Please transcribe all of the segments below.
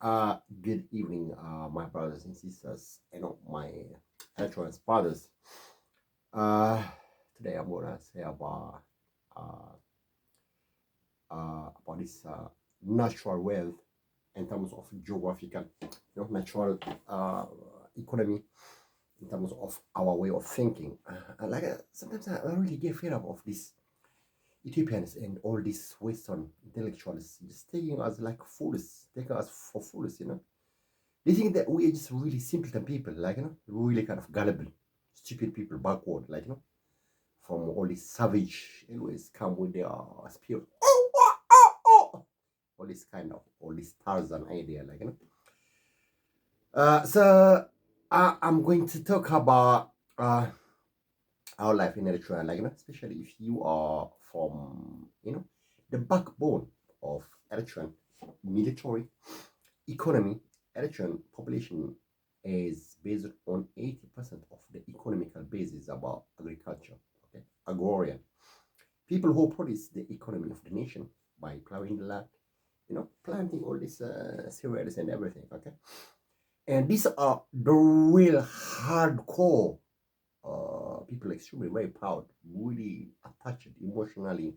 Good evening, my brothers and sisters, my veterans brothers. Uh, Today I'm gonna say uh, about this natural wealth in terms of geographical, natural uh, economy, in terms of our way of thinking. Sometimes I really get fed up of these Ethiopians and all these Western intellectuals just taking us like fools, taking us for fools. They think that we are just really simpleton people, really kind of gullible, stupid people, backward, from all this savage, always come with their spirit. Oh, oh, oh, oh. All this Tarzan idea, So I'm going to talk about uh, our life in Eritrea, especially if you are from, the backbone of Eritrean military economy. Eritrean population is based on 80% of the economical basis about agriculture, okay? Agrarian. People who produce the economy of the nation by plowing the land, planting all these cereals and everything, okay? And these are the real hardcore people, extremely very proud, really attached emotionally,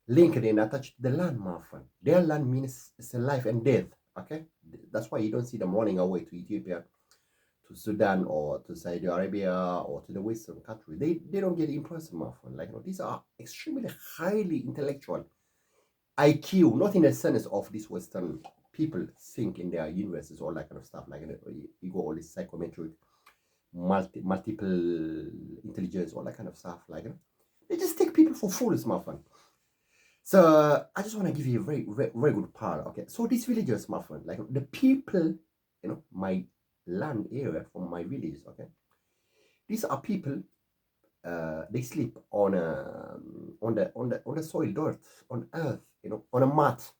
linked and attached to the land, my friend. Their land means it's a life and death, okay? That's why you don't see them running away to Ethiopia, to Sudan, or to Saudi Arabia, or to the Western country. They don't get impressed, my friend. These are extremely highly intellectual IQ, not in the sense of these Western people think in their universes, all that kind of stuff. You go all this psychometric, multiple intelligence, all that kind of stuff. They just take people for fools, my friend. So I just want to give you a very, very, very good part. Okay, so these villagers, my friend, like the people, my land area from my village. Okay, these are people. They sleep on the soil, dirt, on earth, on a mat,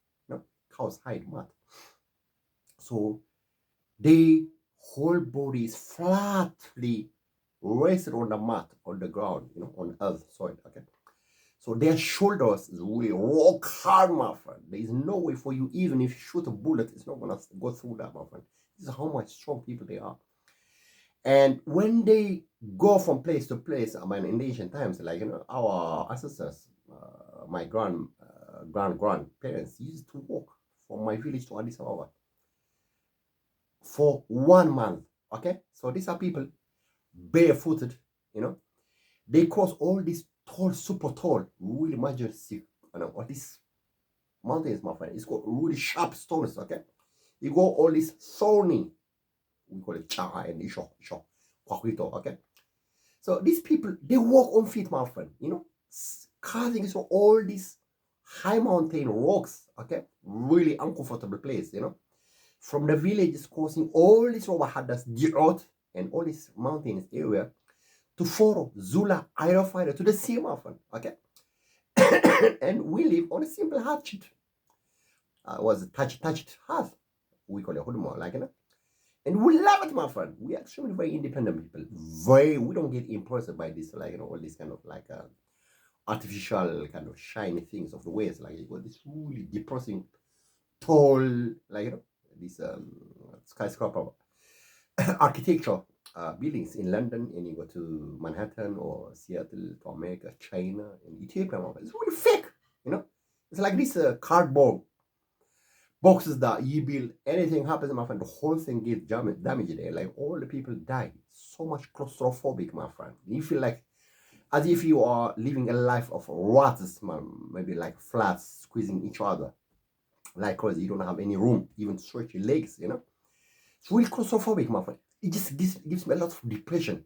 cows hide mat. So they whole body is flatly rested on the mat, on the ground, on earth, soil. Okay. So their shoulders is really rock hard, my friend. There is no way for you, even if you shoot a bullet, it's not gonna go through that, my friend. This is how much strong people they are. And when they go from place to place, in ancient times, our ancestors, my grandparents used to walk from my village to Addis Ababa for 1 month. Okay, so these are people barefooted, they cross all these tall, super tall, really majestic, all these mountains, my friend. It's got really sharp stones, okay? You go all these thorny, we call it cha and isho, kwakito, okay? So these people, they walk on feet, my friend, carving through all these high mountain rocks, okay? Really uncomfortable place, From the villages crossing all these Robahadas, the earth, and all these mountains area to Foro, Zula, Irofighter, to the sea, my friend, okay? And we live on a simple hatchet. Was a touched hearth. We call it hudmo, and we love it, my friend. We are extremely very independent people. We don't get impressed by this, all these kind of artificial kind of shiny things of the West. You got this really depressing, tall, this skyscraper architecture buildings in London, and you go to Manhattan or Seattle, to America, China, and Ethiopia. It's really fake, It's like this cardboard boxes that you build. Anything happens, my friend, the whole thing gets damaged there. Like all the people die. So much claustrophobic, my friend. You feel like as if you are living a life of rats, man. Maybe like flats squeezing each other. Like crazy. You don't have any room, even to stretch your legs, It's really claustrophobic, my friend. It just gives me a lot of depression.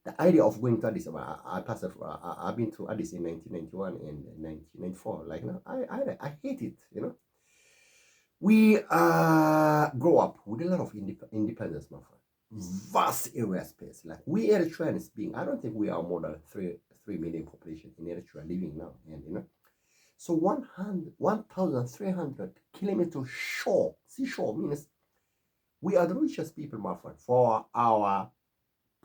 The idea of going to Addis, I've been to Addis in 1991 and 1994. I hate it, We grow up with a lot of independence, my friend. Vast area space. Like we Eritreans being, I don't think we are more than 3 million population in Eritrea living now, and so 1,300 kilometers shore, seashore means we are the richest people, my friend, for our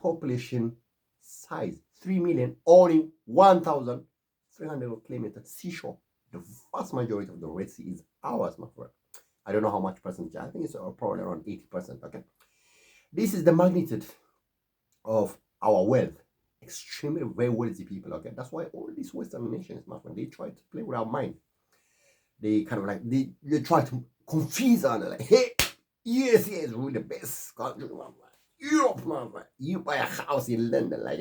population size. 3 million owning 1,300 kilometers seashore. The vast majority of the Red Sea is ours, my friend. I don't know how much percentage. I think it's probably around 80%. Okay, this is the magnitude of our wealth. Extremely very wealthy people. Okay, that's why all these Western nations, my friend, they try to play with our mind. They kind of like they try to confuse us. Like, hey, USA is really the best country, my friend. Europe, my friend. You buy a house in London, like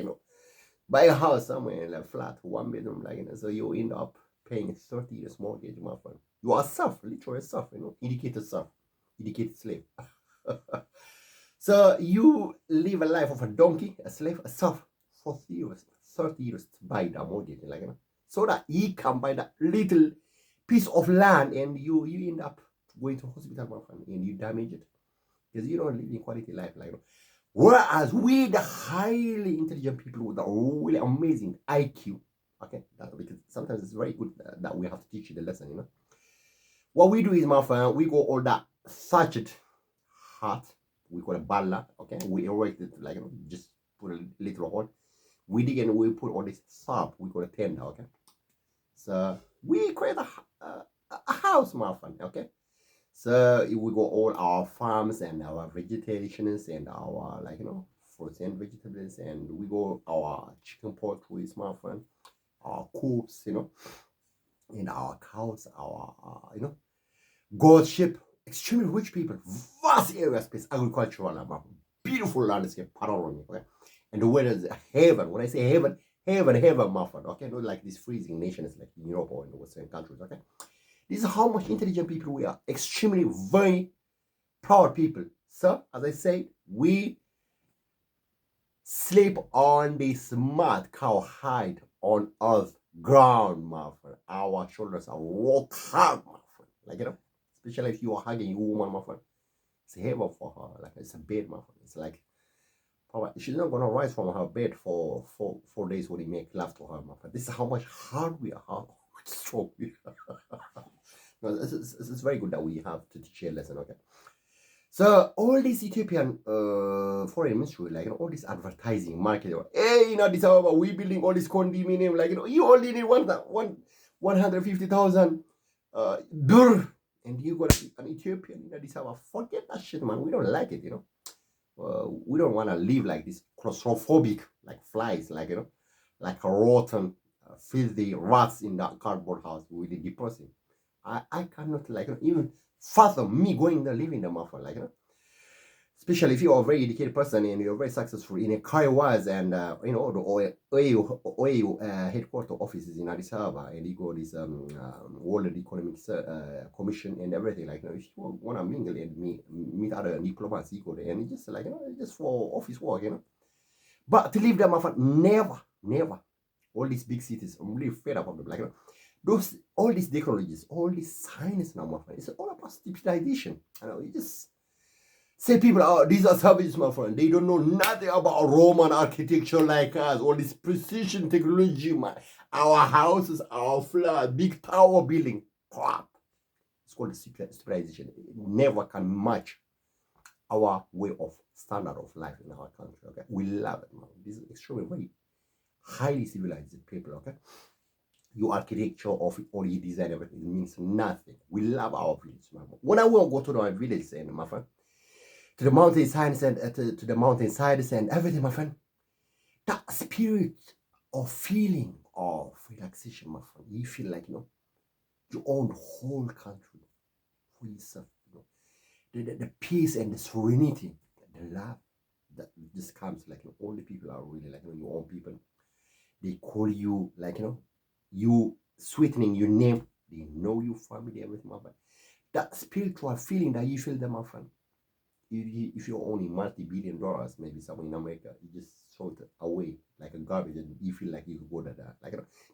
buy a house somewhere in a flat, 1 bedroom, like so you end up paying 30 years mortgage, my friend. You are serf, literally serf, educated serf, educated slave. So you live a life of a donkey, a slave, a serf for 30 years to buy that mortgage, so that he can buy that little piece of land, and you end up going to hospital, my friend, and you damage it because you don't live in quality life, whereas we, the highly intelligent people with a really amazing IQ, okay, that because sometimes it's very good that we have to teach you the lesson. What we do is, my friend, we go all that thatched hut, we call it balla, okay, we erect it just put a little hole. We dig and we put all this sap, we call it tender, okay. So we create a house, my friend, okay. So we go all our farms and our vegetations and our fruits and vegetables, and we go our chicken poultry, my friend, our coops, and our cows, our goat, sheep. Extremely rich people, vast area space, agricultural, beautiful landscape, panoramic, okay? And the weather is heaven. When I say heaven, heaven, my friend, okay? Not like these freezing nations like in Europe or in the Western countries, okay? This is how much intelligent people we are. Extremely, very proud people. So, as I said, we sleep on the smart cow hide on earth ground, my friend. Our shoulders are rock hard, my friend. Especially if you are hugging a woman, my friend. It's heaven for her. Like it's a bed, my friend. It's like she's not gonna rise from her bed for 4 days when you make love to her, my friend. This is how much hard we are, how strong we are. No, it's very good that we have to teach a lesson, okay? So all this Ethiopian foreign ministry, all this advertising, marketing, hey, Addis Ababa, we building all this condominium, you only need 150,000 birr, and you got an Ethiopian in Addis Ababa. Forget that shit, man. We don't like it, we don't want to live like this claustrophobic, like flies, like a rotten, filthy rats in that cardboard house. Really depressing. I cannot even fathom me going there living there, my friend, especially if you're a very educated person and you're very successful in a career wise, and the OAU headquarter offices in Addis Ababa, and you go this World Economic Commission and everything, if you want to mingle and meet other diplomats, you go there, and it's just just for office work, but to live there, my friend, never. All these big cities, I'm really fed up of them, all these technologies, all this science now, my friend, it's all about stupidization. You just say people, oh, these are savages, my friend. They don't know nothing about Roman architecture like us. All this precision technology, man. Our houses, our flat, big tower building, crap. It's called stupidization. It never can match our way of standard of life in our country. Okay, we love it, man. This is extremely very highly civilized people. Okay. Your architecture of it, all your design, everything, it means nothing. We love our village, man. When I will go to my village, and my friend, to the mountainside and to the mountainsides and everything, my friend, that spirit of feeling of relaxation, my friend, you feel like you own the whole country for yourself. The peace and the serenity, the love that just comes, all the people are really your own people. They call you you sweetening your name. They know your family, everything, my friend. That spiritual feeling that you feel, them, my friend. If you're owning multi-billion dollars, maybe somewhere in America, you just throw it away like a garbage, and you feel like you could go to that.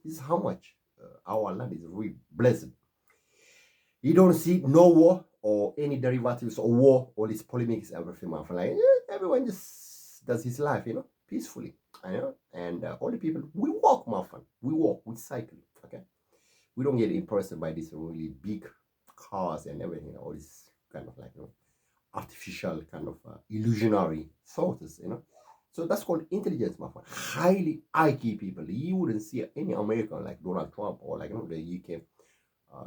This is how much our land is really blessed. You don't see no war or any derivatives of war or these polemics, everything, my friend. Everyone just does his life, peacefully. And all the people, we walk, my friend. We walk, we cycle. Okay, we don't get impressed by these really big cars and everything. All this kind of artificial kind of illusionary thoughts, So that's called intelligence, my friend. Highly IQ people. You wouldn't see any American like Donald Trump or the UK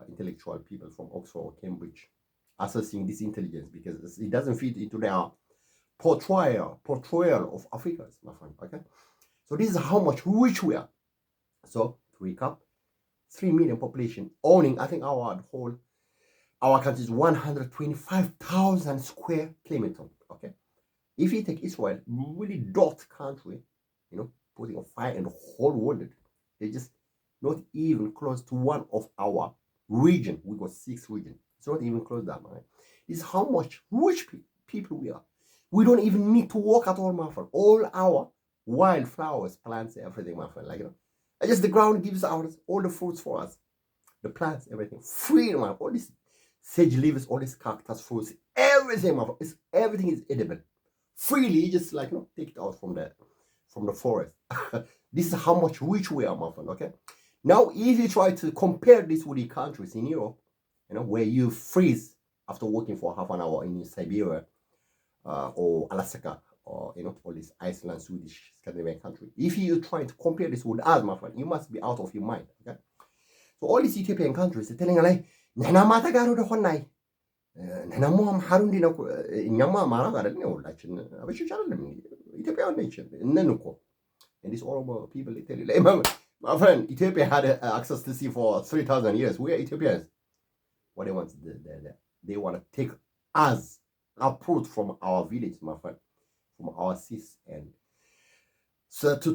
intellectual people from Oxford or Cambridge assessing this intelligence because it doesn't fit into their portrayal of Africans, my friend. Okay, so this is how much rich we are. So to recap, 3 million population owning, I think our country is 125,000 square kilometers. Okay, if you take Israel, really dot country, putting a fire in the whole world, they just not even close to one of our region. We got 6 regions. It's not even close to that, man. This is how much rich people we are. We don't even need to work at all, my friend. All our wildflowers, plants, everything, my friend. Just the ground gives out all the fruits for us. The plants, everything. Free, man. All these sage leaves, all these cactus fruits, everything, my friend. Everything is edible. Freely, just take it out from the forest. This is how much rich we are, my friend, okay? Now, if you try to compare this with the countries in Europe, where you freeze after working for half an hour in Siberia or Alaska or, all these Iceland, Swedish, Scandinavian country. If you try to compare this with us, my friend, you must be out of your mind, okay? So all these Ethiopian countries are telling like, Nana Matagaru the Honai. Nanamuam Harundi, Nyama Maraga, Ethiopian nation, Nenuko. And these Oromo people, they tell you, my friend, Ethiopia had access to sea for 3,000 years. We are Ethiopians. What they want, they want to take us uproot from our village, my friend, from our seas, and so to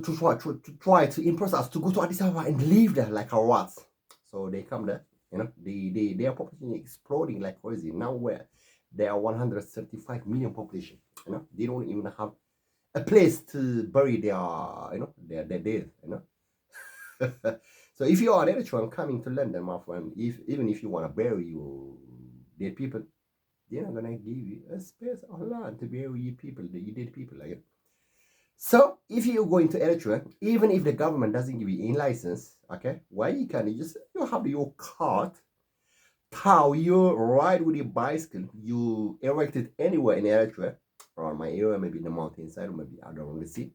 try to impress us to go to Addis Ababa and live there like our rats. So they come there, their population is exploding like crazy. Now where there are 135 million population, they don't even have a place to bury their dead, So if you are an Eritrean coming to London, my friend, even if you want to bury your dead people, they're not gonna give you a space of land to bury your people, your dead people, So if you go into Eritrea, even if the government doesn't give you any license, okay, why you have your cart, how you ride with your bicycle, you erect it anywhere in Eritrea, around my area, maybe in the mountainside, or maybe out around the sea,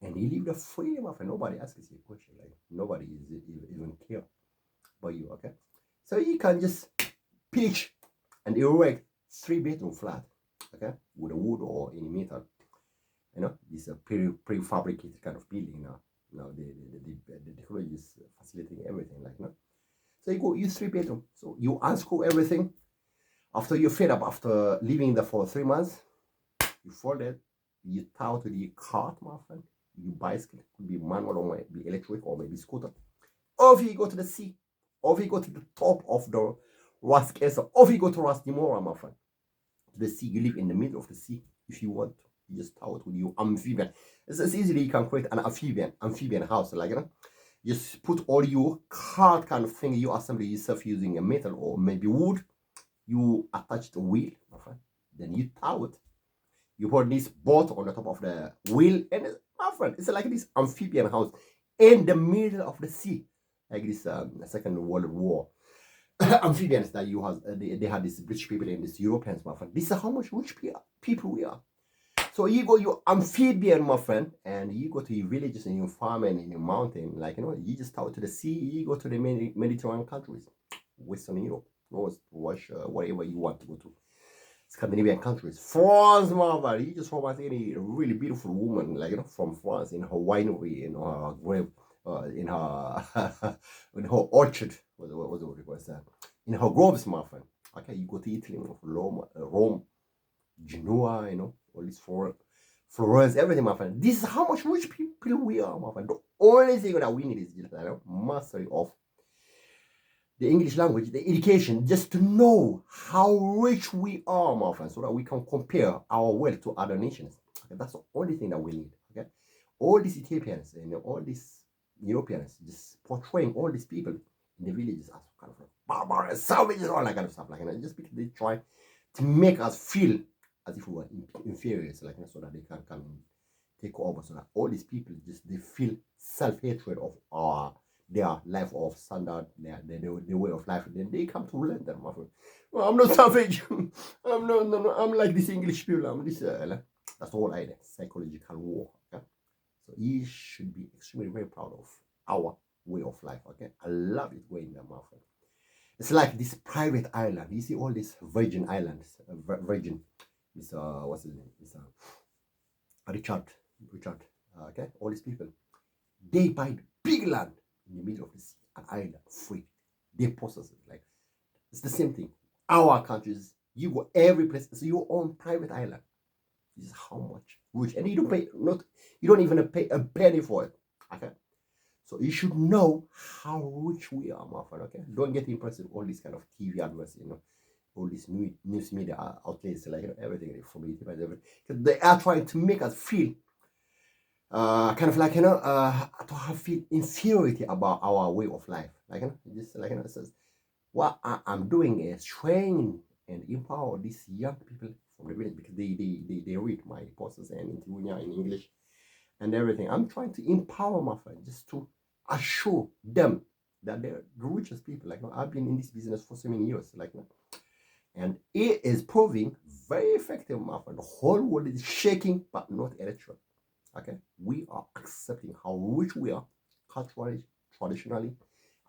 and you live the freedom of it. Nobody asks you a question, nobody is even care about you, okay? So you can just pitch and erect 3-bedroom flat, okay, with a wood or any metal. This is a prefabricated kind of building now. Now the technology is facilitating everything, So you go use 3-bedroom. So you unscrew everything. After you're fed up, after living there for 3 months, you fold it, you tie to the cart, my friend. You bicycle, could be manual or maybe electric or maybe scooter. Or if you go to the sea, or if you go to the top of the Ras Kesa, or if you go to Ras Dimora, my friend, to the sea, you live in the middle of the sea if you want to. You just tie it with your amphibian. It's easily you can create an amphibian house, just put all your cart kind of thing you assemble yourself using a metal or maybe wood. You attach the wheel, my friend. Then you tie it. You put this boat on the top of the wheel, and my friend, it's like this amphibian house in the middle of the sea, like this Second World War amphibians that you have. They had these British people and these Europeans, my friend. This is how much rich people we are. So you go your amphibian, my friend, and you go to your villages and your farm and in your mountain, you just out to the sea. You go to the Mediterranean countries, Western Europe, North, Russia, whatever you want to go to. Scandinavian countries. France, mother, you just romance any really beautiful woman, from France in her winery, in her grave, in her in her orchard. What was that? In her groves, my friend. Okay, you go to Italy, Rome, Genoa, all these Florence, everything, my friend. This is how much rich people we are, my friend. The only thing that we need is just mastery of the English language, the education, just to know how rich we are, my friend, so that we can compare our wealth to other nations. Okay, that's the only thing that we need. Okay, all these Ethiopians and all these Europeans just portraying all these people in the villages as kind of barbarians, savages, all that kind of stuff, just because they try to make us feel as if we were inferior, so that they can come and take over, so that all these people they feel self-hatred of their life of standard, their way of life. Then they come to learn them. Well, I'm not savage. I'm no. I'm like this English people. I'm this. That's all psychological war. Okay? So you should be extremely very proud of our way of life. Okay, I love it going there, my friend. It's like this private island. You see all these Virgin Islands, Virgin. It's what's his name? It's Richard. Richard. Okay, all these people. They buy big land in the middle of the sea, an island, free. They possess it. Like it's the same thing. Our countries, you go every place. It's your own private island. This is how much rich, and you don't pay you don't even pay a penny for it. Okay, so you should know how rich we are, my friend. Okay, don't get impressed with all these kind of TV adverts, all these news media outlets, like everything informative and everything. They are trying to make us feel kind of like to have feel inferiority about our way of life. Like just like it says, what I'm doing is train and empower these young people from the village because they read my posts and interview in English and everything. I'm trying to empower my friends just to assure them that they're the richest people. Like I've been in this business for so many years, and it is proving very effective, my friend. The whole world is shaking, but not electric. Okay, we are accepting how rich we are culturally, traditionally,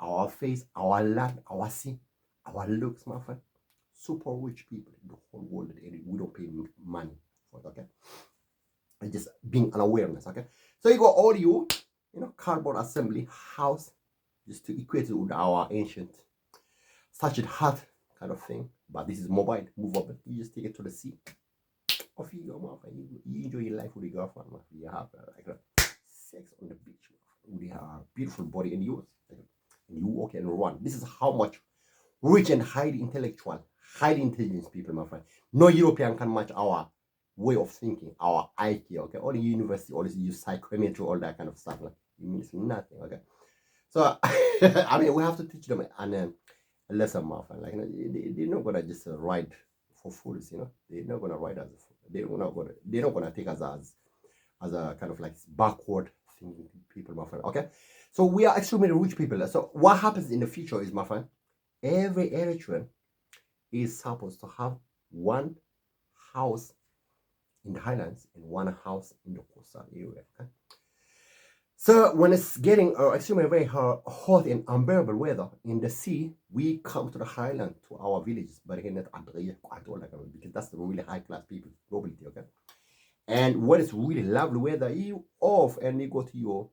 our face, our land, our sea, our looks, my friend. Super rich people in the whole world, and we don't pay money for it. Okay, and just being an awareness. Okay, so you got all cardboard assembly house, just to equate it with our ancient such a hut kind of thing. But this is mobile, movable. You just take it to the sea. Off you go, man. You enjoy your life with your girlfriend, man. You have sex on the beach with her beautiful body and yours. And you walk and run. This is how much rich and highly intellectual, highly intelligent people, my friend. No European can match our way of thinking, our IQ, okay? All the university always use psychometry, all that kind of stuff. Like, it means nothing, okay? So, I mean, we have to teach them a lesson, my friend. Like, they're not gonna just ride for fools, They're not gonna ride as a fool. They're not gonna take us as a kind of like backward thinking people, my friend. Okay, so we are extremely rich people. So what happens in the future is, my friend, every Eritrean is supposed to have one house in the highlands and one house in the coastal area. Okay? So when it's getting extremely very hot and unbearable weather in the sea, we come to the highland, to our villages, but because that's the really high class people globally, okay? And when it's really lovely weather, you off and you go to your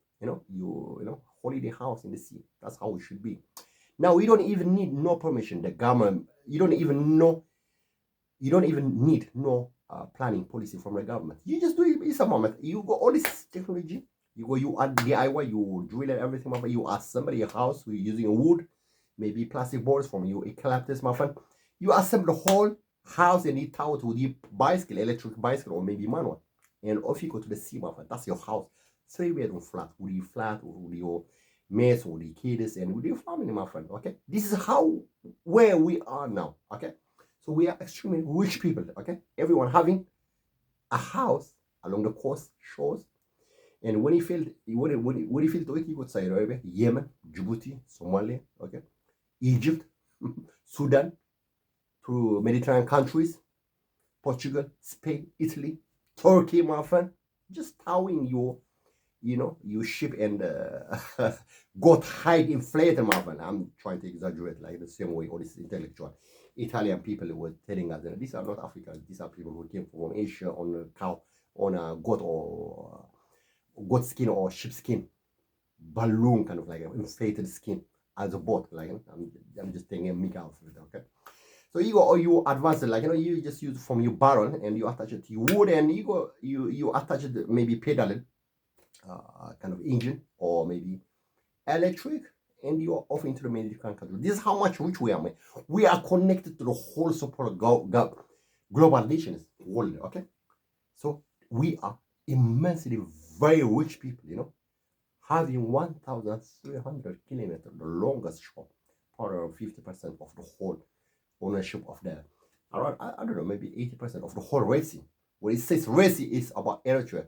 holiday house in the sea. That's how it should be. Now you don't even need no permission. The government, you don't even need no planning policy from the government. You just do it. It's a moment. You go all this technology. You add DIY. You drill and everything. My friend. You ask somebody a house who using wood, maybe plastic boards from your eucalyptus, my friend. You assemble the whole house and it out with your bicycle, electric bicycle, or maybe manual. And off you go to the sea, my friend. That's your house. 3-bedroom flat with your with your mates, with your kids, and with your family, my friend. Okay, this is where we are now. Okay, so we are extremely rich people. Okay, everyone having a house along the coast shores. And when he failed to it, he would Saudi Arabia, Yemen, Djibouti, Somalia, okay, Egypt, Sudan, to Mediterranean countries, Portugal, Spain, Italy, Turkey, my friend. Just towing your ship and got high inflated, my friend. I'm trying to exaggerate like the same way all these intellectual Italian people were telling us that these are not Africans. These are people who came from Asia on a cow, on a goat or goat skin or sheep skin, balloon kind of like an inflated skin as a boat. Like I'm just taking a mic out of it, okay? So you advance it, like you just use from your barrel and you attach it to your wood and you attach it maybe pedaling kind of engine or maybe electric, and you are off into the Mediterranean country. This is how much rich we are, man. We are connected to the whole support global nations world, okay? So we are immensely very rich people, having 1,300 kilometers, the longest shore, probably around 50% of the whole ownership of the, around, I don't know, maybe 80% of the whole Red Sea. When it says Red Sea, it's about Eritrea,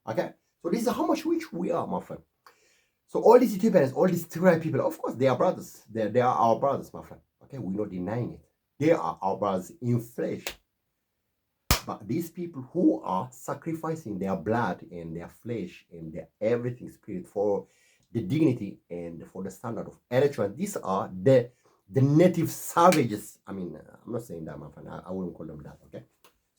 okay? So this is how much rich we are, my friend. So all these Ethiopians, all these Tigray people, of course, they are brothers. They are our brothers, my friend. Okay, we're not denying it. They are our brothers in flesh. But these people who are sacrificing their blood and their flesh and their everything spirit for the dignity and for the standard of Eritrea, these are the the native savages. I mean, I'm not saying that, my friend. I wouldn't call them that, okay?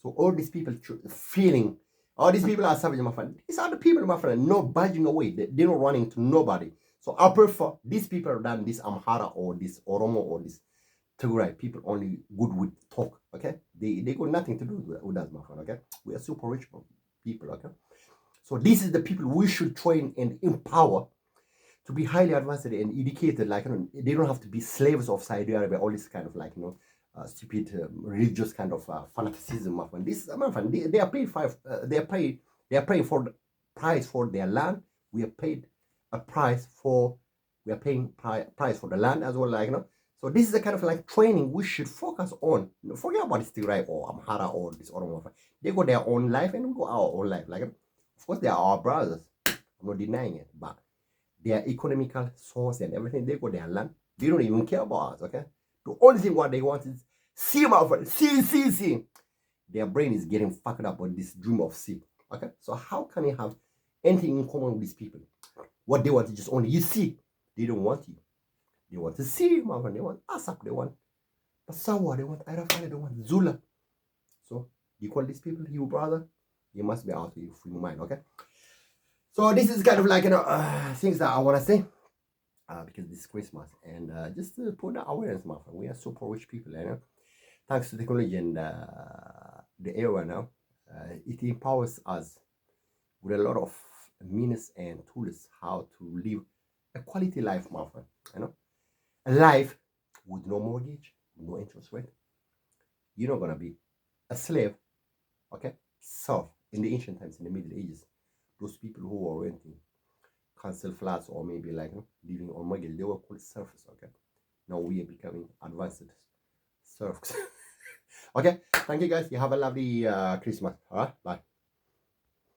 So all these people feeling, all these people are savages, my friend. These are the people, my friend, no budging away. They're not running to nobody. So I prefer these people than this Amhara or this Oromo or this Tigray people only good with talk, okay? They got nothing to do with us, my friend, okay? We are super rich people, okay? So this is the people we should train and empower to be highly advanced and educated. Like, they don't have to be slaves of Saudi Arabia, all this kind of like, stupid religious kind of fanaticism, my friend. This, my friend, they are paid they are paying for the price for their land. We are paid a price for, we are paying price for the land as well, like, So this is the kind of like training we should focus on. Forget about this Tigray or Amhara or this Oromo. They go their own life and we go our own life. Like, of course, they are our brothers. I'm not denying it, but their economical source and everything, they got their land. They don't even care about us, okay? The only thing what they want is see, my friend, see. Their brain is getting fucked up with this dream of see, okay? So how can you have anything in common with these people? What they want is just only you see. They don't want you. They want to see, my friend. They want ASAP. They want Pasawa. They want Arafat. They want Zula. So you call these people your brother? You must be out of your free mind, okay? So this is kind of like, things that I want to say, because this is Christmas, and just to put the awareness, my friend. We are super rich people, thanks to technology and the era now, it empowers us with a lot of means and tools how to live a quality life, my friend. A life with no mortgage, no interest rate. You're not gonna be a slave, okay? So in the ancient times, in the Middle Ages, those people who were renting council flats or maybe like living on mortgage, they were called serfs, okay? Now we are becoming advanced serfs. Okay, thank you guys. You have a lovely Christmas. All right, bye.